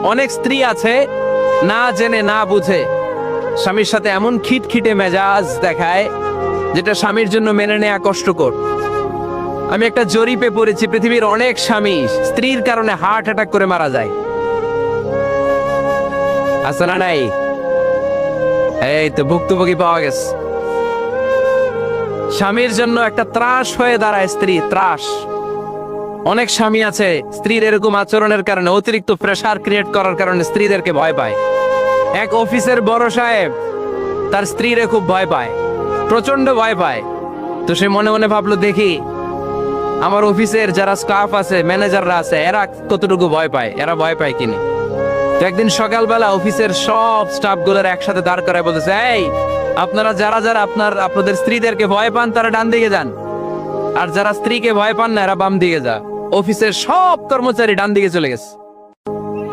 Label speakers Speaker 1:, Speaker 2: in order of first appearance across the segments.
Speaker 1: অনেক স্ত্রী আছে না জেনে না বুঝে স্বামীর সাথে এমন খিটখিটে মেজাজ দেখায় যেটা স্বামীর জন্য মেনে নেওয়া কষ্টকর। আমি একটা জরিপে পড়েছি, পৃথিবীর অনেক স্বামী স্ত্রীর কারণে হার্ট অ্যাটাক করে মারা যায়। আছে না নাই? এই তো ভুক্তভোগী পাওয়া গেছে। স্বামীর জন্য একটা ত্রাস হয়ে দাঁড়ায় স্ত্রী, ত্রাস। অনেক স্বামী আছে স্ত্রীর এরকম আচরণের কারণে, অতিরিক্ত প্রেসার ক্রিয়েট করার কারণে স্ত্রীদেরকে ভয় পায়। এক অফিসের বড় সাহেব তার স্ত্রীরে খুব ভয় পায়, প্রচন্ড ভয় পায়। তো সে মনে মনে ভাবলো, দেখি আমার অফিসের যারা স্টাফ আছে, ম্যানেজাররা আছে, এরা কতটুকু ভয় পায়, এরা ভয় পায় কিনা। তো একদিন সকালবেলা অফিসের সব স্টাফ গুলোর একসাথে দাঁড় করায় বলতেছে, এই আপনারা যারা যারা আপনাদের স্ত্রীদেরকে ভয় পান তারা ডান দিকে যান, আর যারা স্ত্রীকে ভয় পান না এরা বাম দিকে যা। অফিসের সব কর্মচারী ডান দিকে চলে গেছে,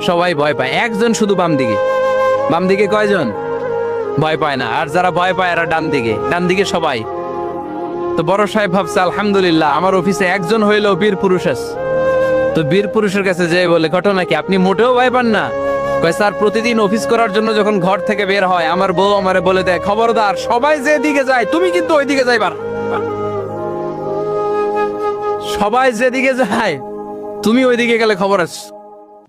Speaker 1: সবাই ভয় পায়, একজন শুধু বাম দিকে। বাম দিকে কয়জন ভয় পায় না, আর যারা ভয় পায় এরা ডান দিকে, ডান দিকে সবাই। তো বড় সাহেব ভাবছে, আলহামদুলিল্লাহ আমার অফিসে একজন হইলেও বীর পুরুষ আছে। তো বীর পুরুষের কাছে যে বলে, ঘটনা কি, আপনি মোটেও ভয় পান না? কয়, স্যার প্রতিদিন অফিস করার জন্য যখন ঘর থেকে বের হয় আমার বউ আমারে বলে দেয়, খবরদার সবাই যে দিকে যায় তুমি কিন্তু ওই দিকে যাইবার। সবাই যেদিকে যায় তুমি ওইদিকে গেলে খবর আছে।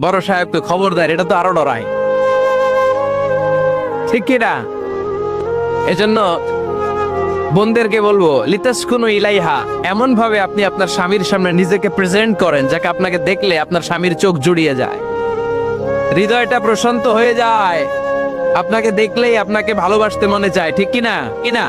Speaker 1: বড় সাহেবকে খবর দেয়, এটা তো আরো ডরায়, ঠিক কিনা? এজন্য বোনদেরকে বলবো, লিতাসকুনু ইলাইহা, এমন ভাবে আপনি আপনার স্বামীর সামনে নিজেকে প্রেজেন্ট করেন যাকে আপনাকে দেখলে আপনার স্বামীর চোখ জুড়িয়ে যায়, হৃদয়টা প্রশান্ত হয়ে যায়, আপনাকে দেখলেই আপনাকে ভালোবাসতে মনে চায়, ঠিক কিনা? কিনা?